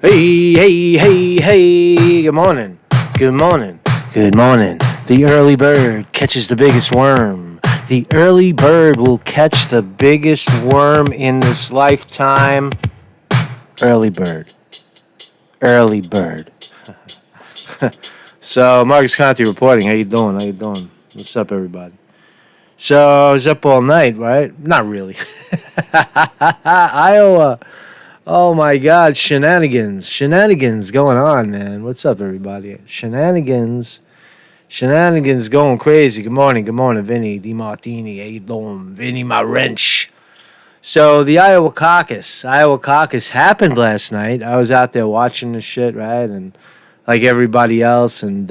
Hey, hey, hey, hey, good morning, good morning, good morning. The early bird catches the biggest worm. The early bird will catch the biggest worm in this lifetime. Early bird. Early bird. So, Marcus Conte reporting. How you doing? How you doing? What's up, everybody? So, I was up all night, right? Not really. Iowa. Oh my God, shenanigans going on, man. What's up, everybody? Shenanigans going crazy. Good morning, Vinny DiMartini. How you doing? Vinny, my wrench. So the Iowa caucus happened last night. I was out there watching the shit, right? And like everybody else, and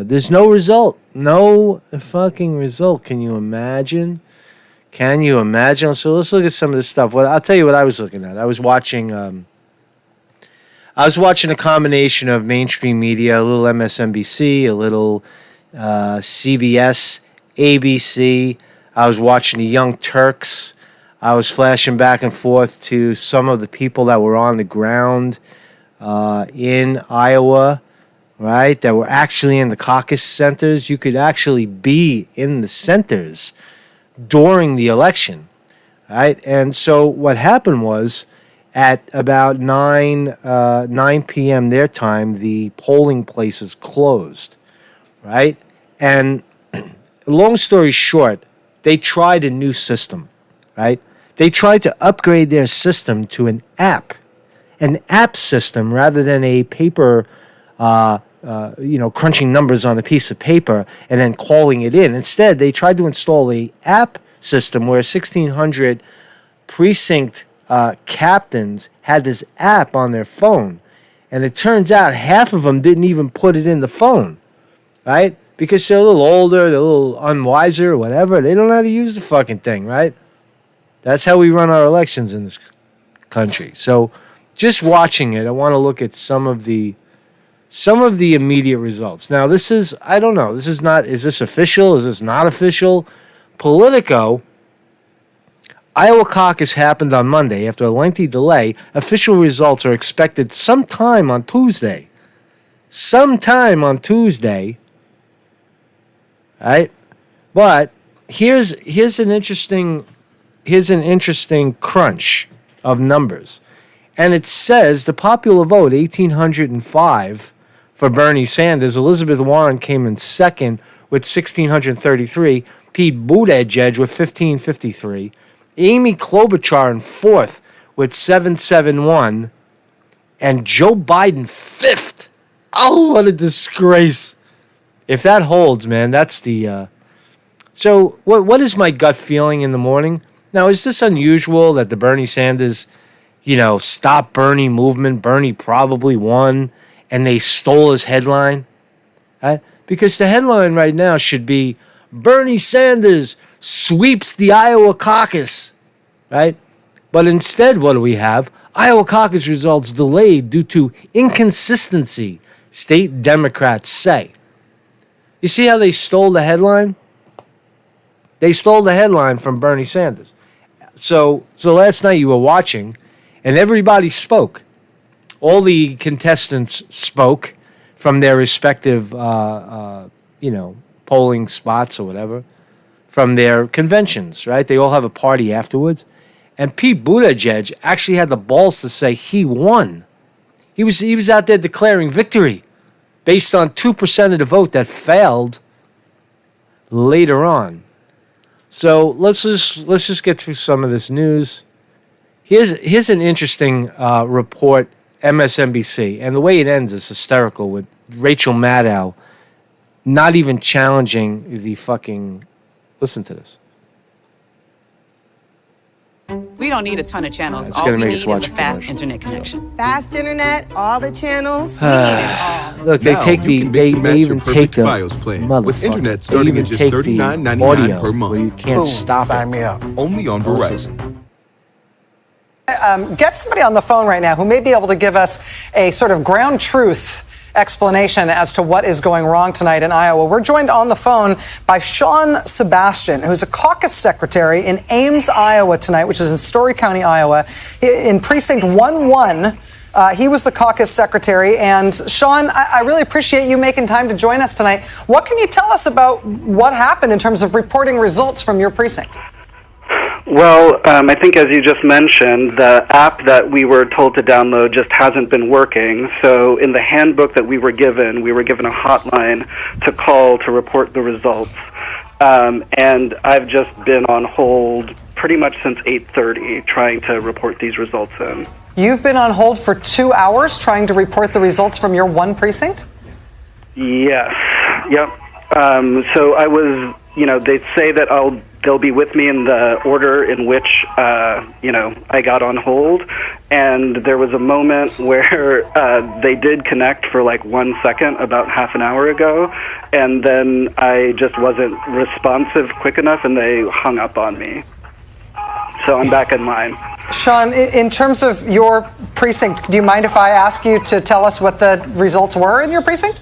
there's no result. No fucking result. Can you imagine? So let's look at some of this stuff. Well, I'll tell you what I was looking at. I was watching a combination of mainstream media, a little MSNBC, a little CBS, ABC. I was watching the Young Turks. I was flashing back and forth to some of the people that were on the ground in Iowa, right, that were actually in the caucus centers. You could actually be in the centers during the election, right? And so what happened was at about 9 p.m. their time, the polling places closed, right? And long story short, they tried a new system, right? They tried to upgrade their system to an app system rather than a paper, crunching numbers on a piece of paper and then calling it in. Instead, they tried to install a app system where 1,600 precinct captains had this app on their phone. And it turns out half of them didn't even put it in the phone, right? Because they're a little older, they're a little unwiser, or whatever. They don't know how to use the fucking thing, right? That's how we run our elections in this country. So just watching it, I want to look at some of the immediate results. Now, this is, I don't know, is this official? Is this not official? Politico, Iowa caucus happened on Monday. After a lengthy delay, official results are expected sometime on Tuesday. Right? But here's an interesting crunch of numbers. And it says the popular vote, 1,805 for Bernie Sanders. Elizabeth Warren came in second with 1,633. Pete Buttigieg with 1,553. Amy Klobuchar in fourth with 771. And Joe Biden fifth. Oh, what a disgrace. If that holds, man, that's the... So what is my gut feeling in the morning? Now, is this unusual that the Bernie Sanders, Stop Bernie movement, Bernie probably won, and they stole his headline? Right? Because the headline right now should be, Bernie Sanders sweeps the Iowa caucus, right? But instead, what do we have? Iowa caucus results delayed due to inconsistency, state Democrats say. You see how they stole the headline? They stole the headline from Bernie Sanders. So last night you were watching, and everybody spoke. All the contestants spoke from their respective, polling spots or whatever, from their conventions, right? They all have a party afterwards. And Pete Buttigieg actually had the balls to say he won. He was out there declaring victory based on 2% of the vote that failed later on. So let's just get through some of this news. Here's an interesting report, MSNBC, and the way it ends is hysterical with Rachel Maddow not even challenging the fucking... Listen to this. We don't need a ton of channels. All we need is a fast internet connection. Fast internet, all the channels. We need it all. Look, they take the they even take the motherfucker. With internet starting at just $39.99 per month. Where you can't stop Sign me up. Only on Verizon. Get somebody on the phone right now who may be able to give us a sort of ground truth explanation as to what is going wrong tonight in Iowa. We're joined on the phone by Sean Sebastian, who's a caucus secretary in Ames, Iowa tonight, which is in Story County, Iowa, in Precinct 1-1. He was the caucus secretary. And Sean, I really appreciate you making time to join us tonight. What can you tell us about what happened in terms of reporting results from your precinct? Well, I think as you just mentioned, the app that we were told to download just hasn't been working. So in the handbook that we were given a hotline to call to report the results. And I've just been on hold pretty much since 8:30 trying to report these results in. You've been on hold for 2 hours trying to report the results from your one precinct? Yes. Yep. So I was, they say that they'll be with me in the order in which, I got on hold. And there was a moment where they did connect for like 1 second about half an hour ago. And then I just wasn't responsive quick enough and they hung up on me. So I'm back in line. Sean, in terms of your precinct, do you mind if I ask you to tell us what the results were in your precinct?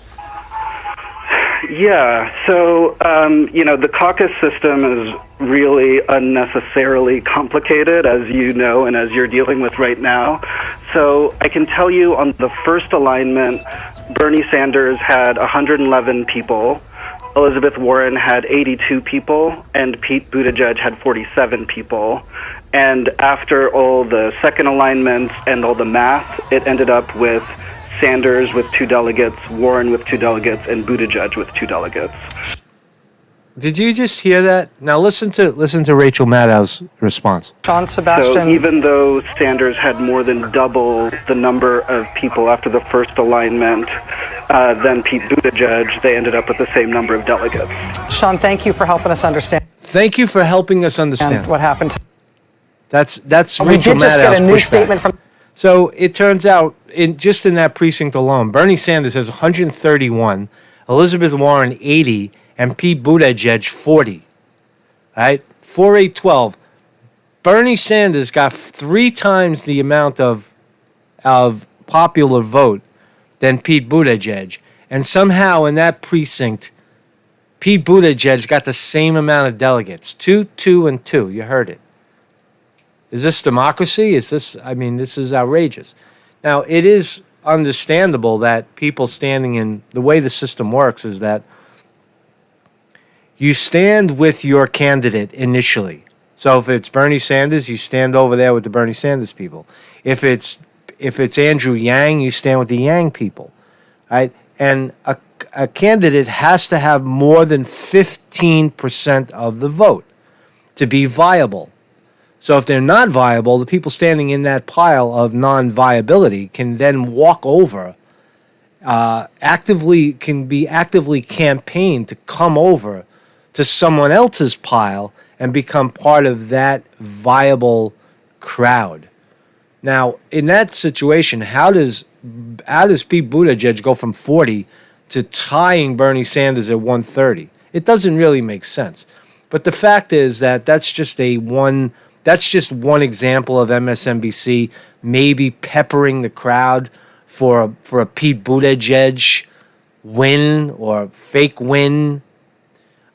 Yeah, so, the caucus system is really unnecessarily complicated, as you know, and as you're dealing with right now. So I can tell you on the first alignment, Bernie Sanders had 111 people, Elizabeth Warren had 82 people, and Pete Buttigieg had 47 people. And after all the second alignments and all the math, it ended up with Sanders with 2 delegates, Warren with 2 delegates, and Buttigieg with 2 delegates. Did you just hear that? Now listen to Rachel Maddow's response. Sean Sebastian. So even though Sanders had more than double the number of people after the first alignment than Pete Buttigieg, they ended up with the same number of delegates. Sean, thank you for helping us understand. Thank you for helping us understand what happened. That's Rachel We did just Maddow's get a new pushback. statement from. So it turns out, in that precinct alone, Bernie Sanders has 131, Elizabeth Warren 80, and Pete Buttigieg 40. All right, 4-8-12. Bernie Sanders got 3 times the amount of popular vote than Pete Buttigieg, and somehow in that precinct, Pete Buttigieg got the same amount of delegates, 2, 2, and 2. You heard it. Is this democracy? This is outrageous. Now, it is understandable that people standing in the way the system works is that you stand with your candidate initially. So if it's Bernie Sanders, you stand over there with the Bernie Sanders people. If it's Andrew Yang, you stand with the Yang people. Right? And a candidate has to have more than 15% of the vote to be viable. So if they're not viable, the people standing in that pile of non-viability can then walk over, actively campaigned to come over to someone else's pile and become part of that viable crowd. Now, in that situation, how does Pete Buttigieg go from 40 to tying Bernie Sanders at 130? It doesn't really make sense. But the fact is that that's just one example of MSNBC maybe peppering the crowd for a Pete Buttigieg win or fake win.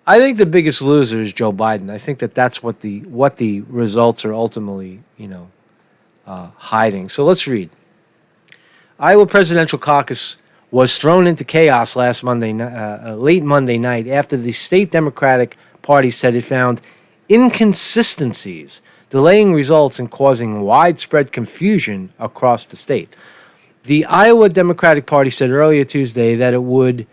I think the biggest loser is Joe Biden. I think that's what the results are ultimately, hiding. So let's read. Iowa presidential caucus was thrown into chaos late Monday night after the state Democratic Party said it found inconsistencies, delaying results and causing widespread confusion across the state. The Iowa Democratic Party said earlier Tuesday that it would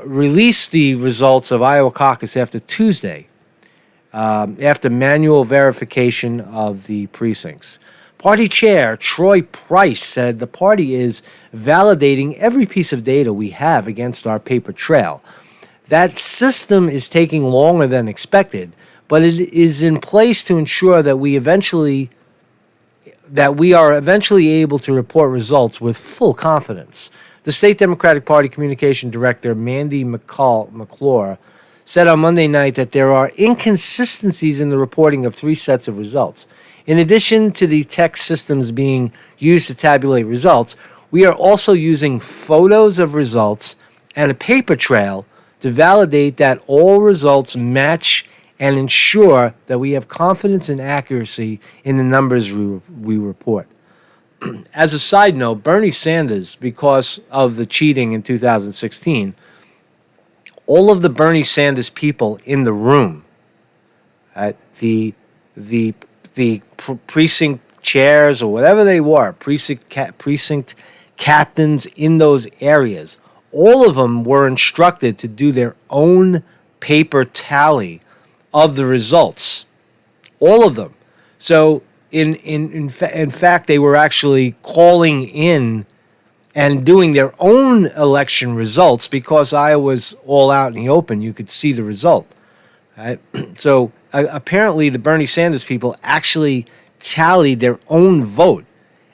release the results of Iowa caucus after Tuesday, after manual verification of the precincts. Party chair Troy Price said the party is validating every piece of data we have against our paper trail. That system is taking longer than expected, but it is in place to ensure that we are eventually able to report results with full confidence. The State Democratic Party Communication Director, Mandy McClure, said on Monday night that there are inconsistencies in the reporting of 3 sets of results. In addition to the text systems being used to tabulate results, we are also using photos of results and a paper trail to validate that all results match and ensure that we have confidence and accuracy in the numbers we report. As a side note, Bernie Sanders, because of the cheating in 2016, all of the Bernie Sanders people in the room, the precinct chairs or whatever they were, precinct captains in those areas, all of them were instructed to do their own paper tally of the results. All of them. So in fact, they were actually calling in and doing their own election results because Iowa's all out in the open. You could see the result. Right? So apparently the Bernie Sanders people actually tallied their own vote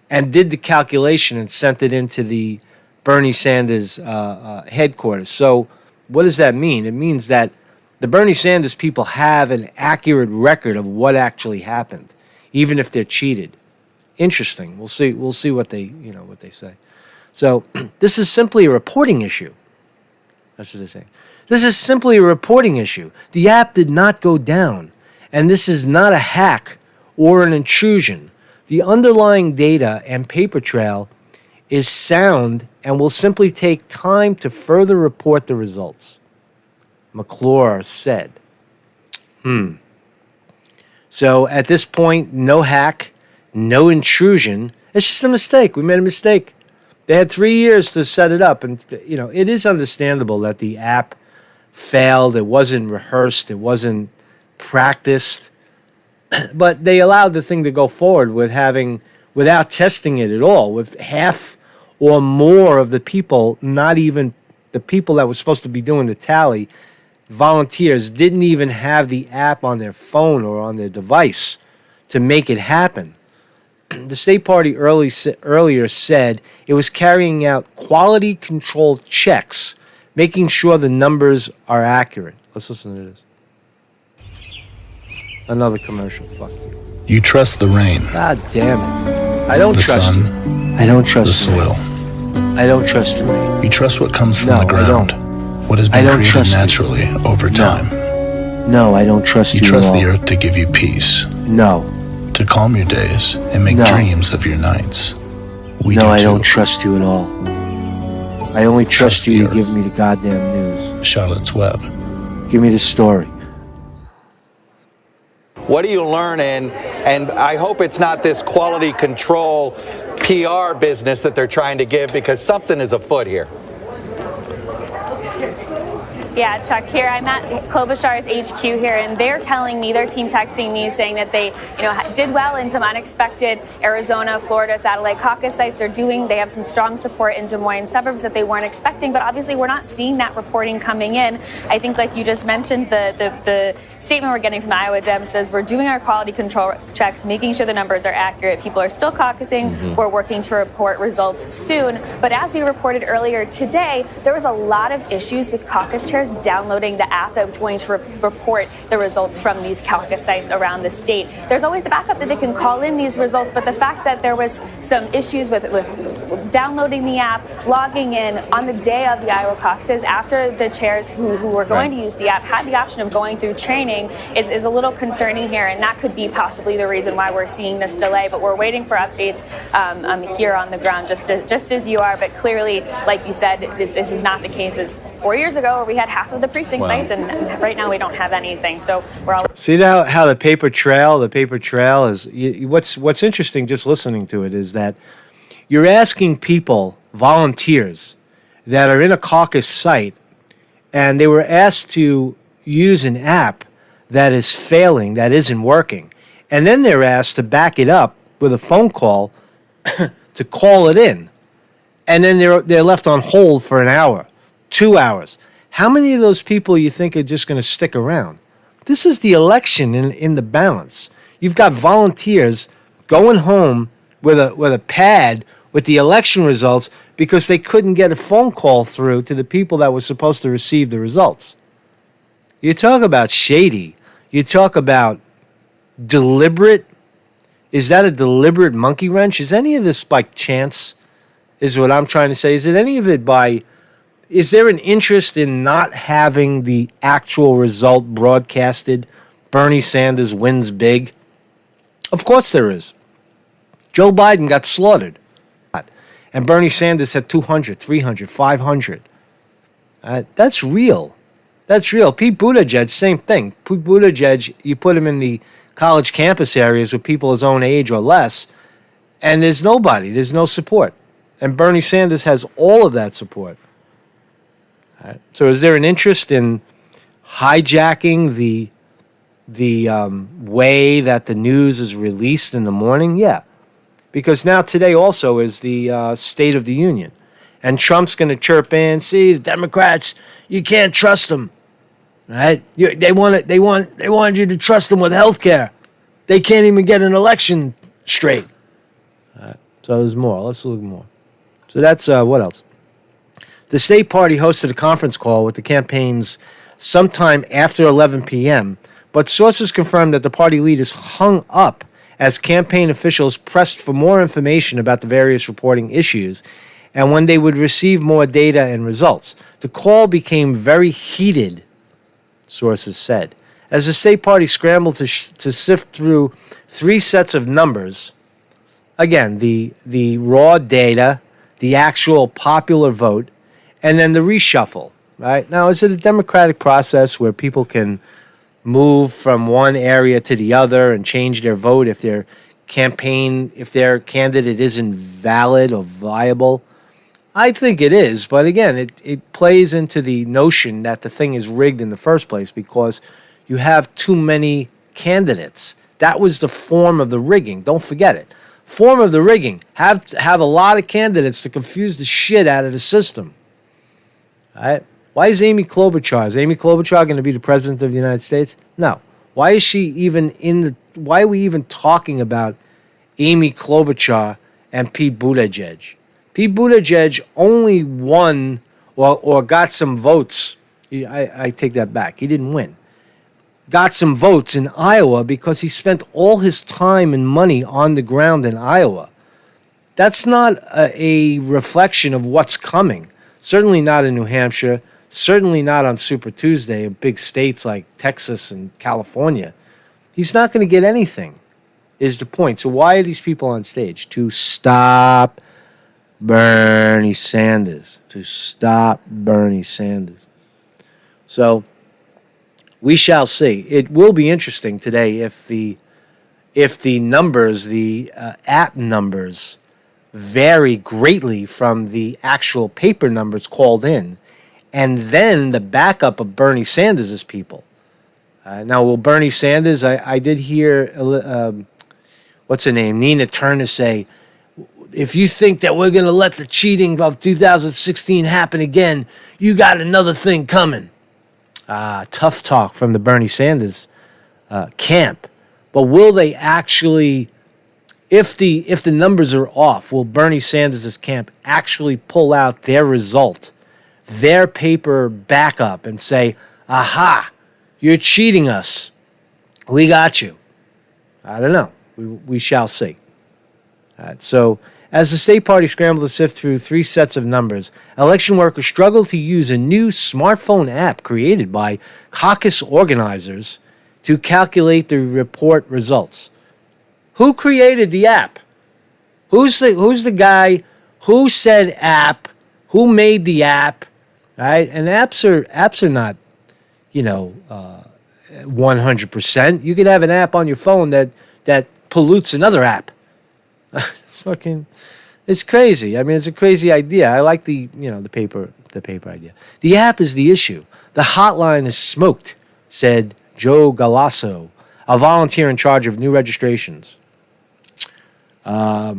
and did the calculation and sent it into the Bernie Sanders headquarters. So what does that mean? It means that the Bernie Sanders people have an accurate record of what actually happened, even if they're cheated. Interesting. We'll see what they say. So this is simply a reporting issue. That's what they say. This is simply a reporting issue. The app did not go down, and this is not a hack or an intrusion. The underlying data and paper trail is sound and will simply take time to further report the results, McClure said. So at this point, no hack, no intrusion. It's just a mistake. We made a mistake. They had 3 years to set it up. And, it is understandable that the app failed. It wasn't rehearsed. It wasn't practiced. But they allowed the thing to go forward without testing it at all, with half or more of the people, not even the people that were supposed to be doing the tally, volunteers, didn't even have the app on their phone or on their device to make it happen. The state party earlier said it was carrying out quality control checks, making sure the numbers are accurate. Let's listen to this. Another commercial. Fuck you. You trust the rain. God damn it. I don't trust the you. sun, I don't trust the soil. I don't trust the rain. You trust what comes from No, the ground. I don't. What has I been don't created trust you. naturally over time. No, I don't trust you. You trust at the all. earth to give you peace, No. to calm your days and make No. dreams of your nights. We No, do I too. don't trust you at all. I only trust the you to earth. give me the goddamn news. Charlotte's Web. Give me the story. What are you learning? And I hope it's not this quality control PR business that they're trying to give, because something is afoot here. Yeah, Chuck, here I'm at Klobuchar's HQ here, and they're telling me, their team texting me, saying that they, did well in some unexpected Arizona, Florida satellite caucus sites. They have some strong support in Des Moines suburbs that they weren't expecting, but obviously we're not seeing that reporting coming in. I think, like you just mentioned, the statement we're getting from the Iowa Dems says we're doing our quality control checks, making sure the numbers are accurate. People are still caucusing. We're working to report results soon. But as we reported earlier today, there was a lot of issues with caucus chairs downloading the app that was going to report the results from these caucus sites around the state. There's always the backup that they can call in these results, but the fact that there was some issues with downloading the app, logging in on the day of the Iowa caucuses, after the chairs who were going to use the app had the option of going through training, is a little concerning here, and that could be possibly the reason why we're seeing this delay. But we're waiting for updates here on the ground, just as you are. But clearly, like you said, this is not the case as 4 years ago, where we had half of the precinct sites, and right now we don't have anything. So we're all See how the paper trail is. What's interesting, just listening to it, is that you're asking people, volunteers, that are in a caucus site, and they were asked to use an app that is failing, that isn't working, and then they're asked to back it up with a phone call to call it in, and then they're left on hold for an hour, 2 hours. How many of those people you think are just going to stick around? This is the election in the balance. You've got volunteers going home with a pad with the election results because they couldn't get a phone call through to the people that were supposed to receive the results. You talk about shady. You talk about deliberate. Is that a deliberate monkey wrench? Is any of this by chance? Is what I'm trying to say. Is it any of it by... Is there an interest in not having the actual result broadcasted Bernie Sanders wins big? Of course there is. Joe Biden got slaughtered. And Bernie Sanders had 200, 300, 500. That's real. That's real. Pete Buttigieg, same thing. Pete Buttigieg, you put him in the college campus areas with people his own age or less, and there's nobody. There's no support. And Bernie Sanders has all of that support. So is there an interest in hijacking the way that the news is released in the morning? Yeah. Because now today also is the State of the Union. And Trump's going to chirp in, see, the Democrats, you can't trust them. Right? They wanted you to trust them with health care. They can't even get an election straight. So there's more. Let's look more. So that's what else? The state party hosted a conference call with the campaigns sometime after 11 p.m., but sources confirmed that the party leaders hung up as campaign officials pressed for more information about the various reporting issues and when they would receive more data and results. The call became very heated, sources said, as the state party scrambled to sift through three sets of numbers. Again, the raw data, the actual popular vote, and then the reshuffle. Right? Now, is it a democratic process where people can move from one area to the other and change their vote if their candidate isn't valid or viable? I think it is, but again, it plays into the notion that the thing is rigged in the first place because you have too many candidates. That was the form of the rigging. Don't forget it. Form of the rigging. Have a lot of candidates to confuse the shit out of the system. All right? Why is Amy Klobuchar going to be the president of the United States? No. Why is she even why are we even talking about Amy Klobuchar and Pete Buttigieg? Pete Buttigieg only won or got some votes. I take that back. He didn't win. Got some votes in Iowa because he spent all his time and money on the ground in Iowa. That's not a reflection of what's coming. Certainly not in New Hampshire. Certainly not on Super Tuesday in big states like Texas and California. He's not going to get anything, is the point. So why are these people on stage? To stop Bernie Sanders. To stop Bernie Sanders. So we shall see. It will be interesting today if the numbers, the app numbers, vary greatly from the actual paper numbers called in. And then the backup of Bernie Sanders' people. Now, will Bernie Sanders, I did hear, what's her name, Nina Turner say, if you think that we're going to let the cheating of 2016 happen again, you got another thing coming. Tough talk from the Bernie Sanders camp. But will they actually, if the numbers are off, will Bernie Sanders' camp actually pull out their result, their paper backup, and say, aha, you're cheating us. We got you. I don't know. We shall see. So, as the state party scrambled to sift through three sets of numbers, election workers struggled to use a new smartphone app created by caucus organizers to calculate the report results. Who created the app? Who's the guy? Who said app? Who made the app? Right? And apps are not, 100%. You could have an app on your phone that pollutes another app. It's crazy. I mean, it's a crazy idea. I like the paper idea. The app is the issue. The hotline is smoked, said Joe Galasso, a volunteer in charge of new registrations. A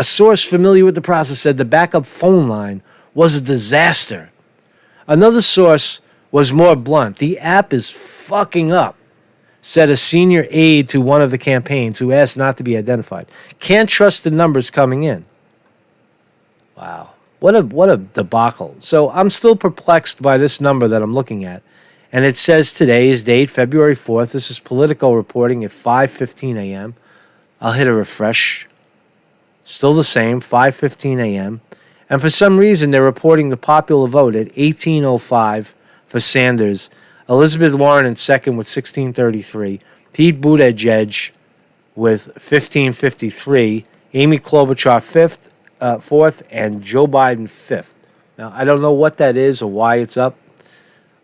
source familiar with the process said the backup phone line was a disaster. Another source was more blunt. The app is fucking up, said a senior aide to one of the campaigns who asked not to be identified. Can't trust the numbers coming in. Wow. What a debacle. So I'm still perplexed by this number that I'm looking at. And it says today's date, February 4th. This is Politico reporting at 5:15 a.m. I'll hit a refresh. Still the same, 5:15 a.m. And for some reason, they're reporting the popular vote at 18:05 for Sanders, Elizabeth Warren in second with 1633. Pete Buttigieg with 1553. Amy Klobuchar fourth, and Joe Biden fifth. Now, I don't know what that is or why it's up,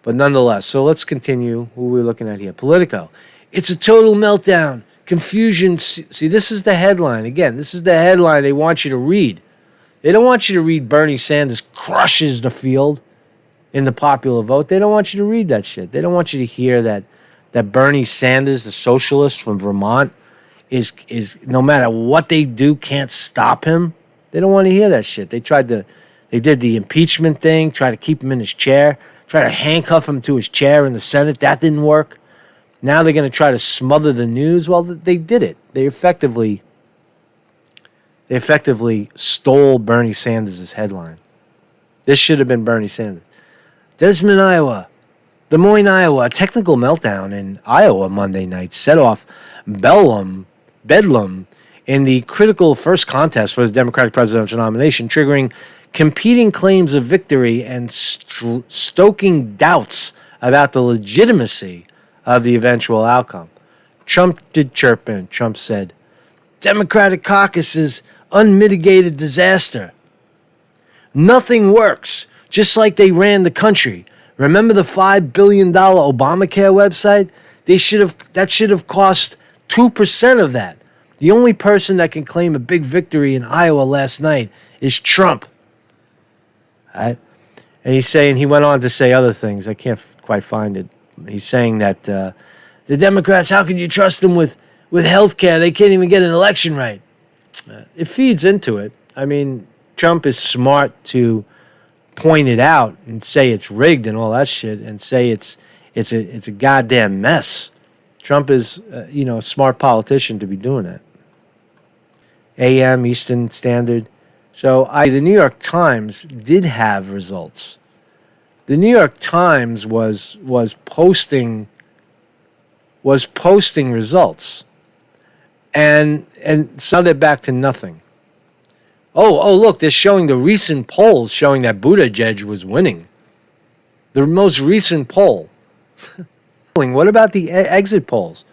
but nonetheless. So let's continue. Who are we looking at here? Politico. It's a total meltdown. Confusion. See, this is the headline. Again, this is the headline they want you to read. They don't want you to read Bernie Sanders crushes the field in the popular vote. They don't want you to read that shit. They don't want you to hear that Bernie Sanders, the socialist from Vermont, is no matter what they do, can't stop him. They don't want to hear that shit. They did the impeachment thing, tried to keep him in his chair, tried to handcuff him to his chair in the Senate. That didn't work. Now they're going to try to smother the news. Well, they did it. They effectively stole Bernie Sanders' headline. This should have been Bernie Sanders. Desmond, Iowa. Des Moines, Iowa. A technical meltdown in Iowa Monday night set off bedlam in the critical first contest for the Democratic presidential nomination, triggering competing claims of victory and stoking doubts about the legitimacy of the eventual outcome. Trump did chirp in. Trump said, Democratic caucus is unmitigated disaster. Nothing works, just like they ran the country. Remember the $5 billion Obamacare website? That should have cost 2% of that. The only person that can claim a big victory in Iowa last night is Trump. Right? And he went on to say other things. I can't quite find it. He's saying that the Democrats, how can you trust them with health care? They can't even get an election right. It feeds into it. I mean, Trump is smart to point it out and say it's rigged and all that shit and say it's a goddamn mess. Trump is, a smart politician to be doing that. AM, Eastern Standard. So the New York Times did have results. The New York Times was posting results, and so they're back to nothing. Oh, look, they're showing the recent polls showing that Buttigieg was winning. The most recent poll. What about the exit polls?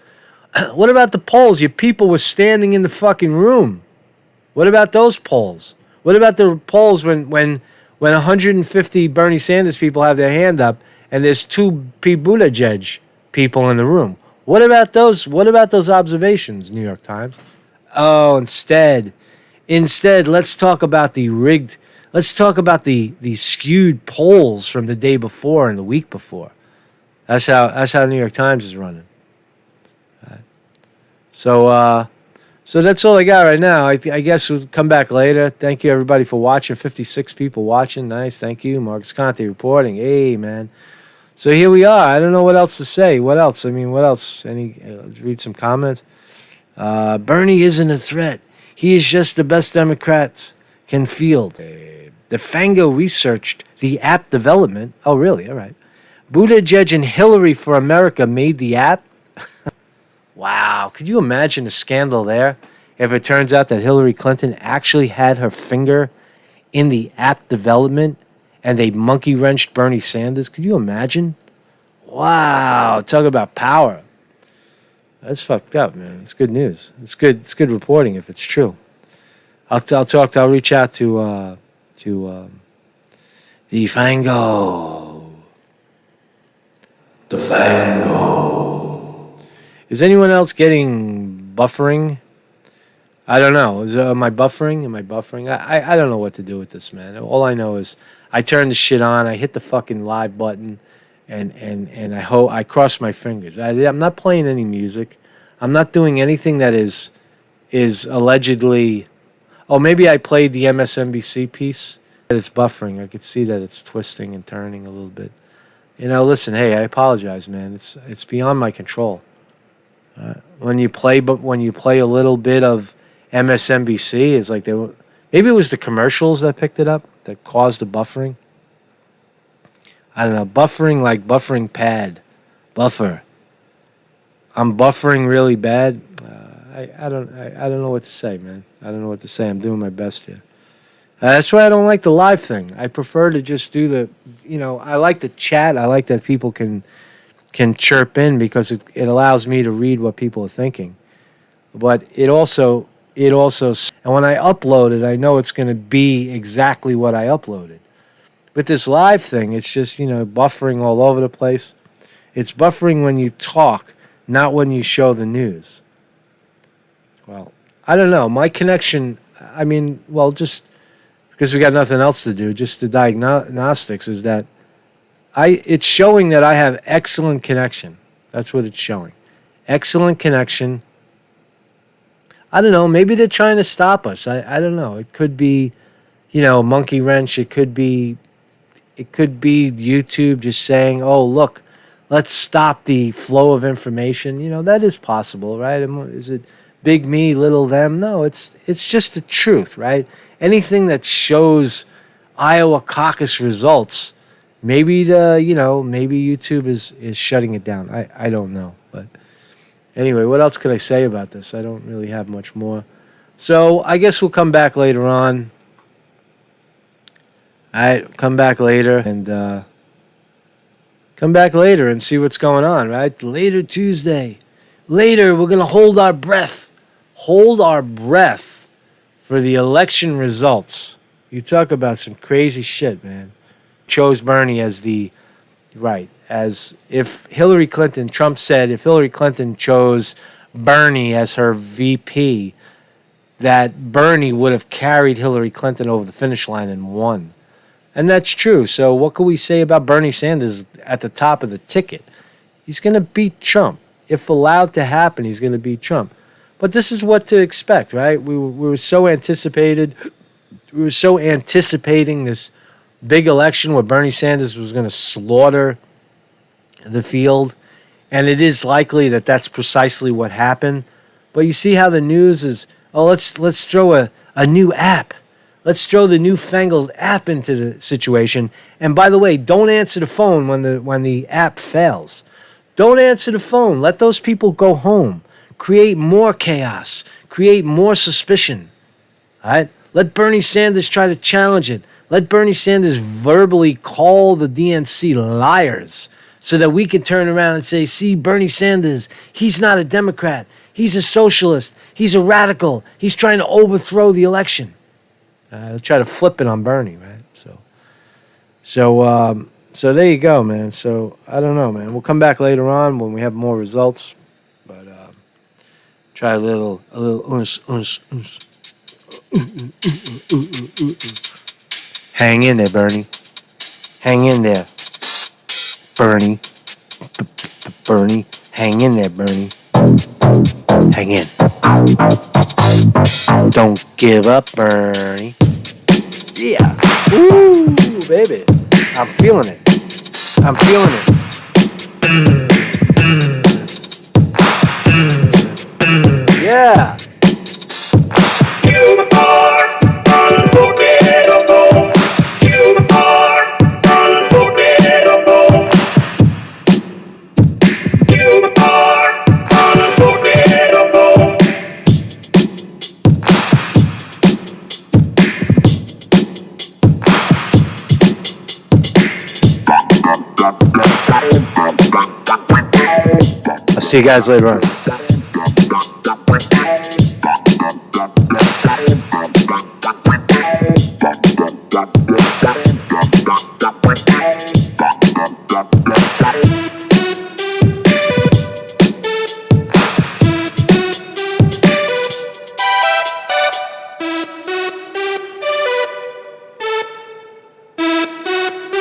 What about the polls? Your people were standing in the fucking room. What about those polls? What about the polls when 150 Bernie Sanders people have their hand up and there's 2 Pete Buttigieg people in the room? What about those? What about those observations, New York Times? Oh, instead, let's talk about the rigged. Let's talk about the skewed polls from the day before and the week before. That's how the New York Times is running. So that's all I got right now. I guess we'll come back later. Thank you, everybody, for watching. 56 people watching. Nice. Thank you. Marcus Conte reporting. Hey, man. So here we are. I don't know what else to say. What else? What else? Read some comments. Bernie isn't a threat. He is just the best Democrats can field. The Fango researched the app development. Oh, really? All right. Buttigieg and Hillary for America made the app. Wow, could you imagine the scandal there if it turns out that Hillary Clinton actually had her finger in the app development and they monkey wrenched Bernie Sanders? Could you imagine? Wow, talk about power. That's fucked up, man. It's good news. It's good reporting if it's true. I'll reach out to the Fango. The Fango. Is anyone else getting buffering? I don't know. Am I buffering? I don't know what to do with this, man. All I know is I turn the shit on. I hit the fucking live button, and I cross my fingers. I'm not playing any music. I'm not doing anything that is allegedly. Oh, maybe I played the MSNBC piece. It's buffering. I could see that it's twisting and turning a little bit. Listen. Hey, I apologize, man. It's beyond my control. When you play a little bit of MSNBC, it's like maybe it was the commercials that picked it up that caused the buffering. I don't know, buffering like buffering pad, buffer. I'm buffering really bad. I don't know what to say, man. I don't know what to say. I'm doing my best here. That's why I don't like the live thing. I prefer to just do I like the chat. I like that people can can chirp in because it allows me to read what people are thinking. But it also, and when I upload it, I know it's going to be exactly what I uploaded. With this live thing, it's just, buffering all over the place. It's buffering when you talk, not when you show the news. Well, I don't know. My connection, just because we got nothing else to do, just the diagnostics is that it's showing that I have excellent connection. That's what it's showing. Excellent connection. I don't know. Maybe they're trying to stop us. I don't know. It could be, monkey wrench. It could be YouTube just saying, oh, look, let's stop the flow of information. That is possible, right? Is it big me, little them? No, it's just the truth, right? Anything that shows Iowa caucus results, maybe YouTube is shutting it down. I don't know. But anyway, what else could I say about this? I don't really have much more. So I guess we'll come back later on. All right, come back later and see what's going on, right? Later Tuesday. Later, we're going to hold our breath. Hold our breath for the election results. You talk about some crazy shit, man. Chose Bernie as if Hillary Clinton, Trump said if Hillary Clinton chose Bernie as her VP, that Bernie would have carried Hillary Clinton over the finish line and won. And that's true. So what can we say about Bernie Sanders at the top of the ticket? He's going to beat Trump. If allowed to happen, he's going to beat Trump. But this is what to expect, right? We were so anticipating this big election where Bernie Sanders was going to slaughter the field. And it is likely that that's precisely what happened. But you see how the news is, let's throw a new app. Let's throw the newfangled app into the situation. And by the way, don't answer the phone when the app fails. Don't answer the phone. Let those people go home. Create more chaos. Create more suspicion. All right? Let Bernie Sanders try to challenge it. Let Bernie Sanders verbally call the DNC liars so that we can turn around and say, see, Bernie Sanders, he's not a Democrat. He's a socialist. He's a radical. He's trying to overthrow the election. They'll try to flip it on Bernie, right? So there you go, man. So I don't know, man. We'll come back later on when we have more results. But try a little. Hang in there, Bernie. Hang in there, Bernie. Bernie, hang in there, Bernie. Hang in. Don't give up, Bernie. Yeah. Ooh, baby. I'm feeling it. Yeah. I'll see you guys later on.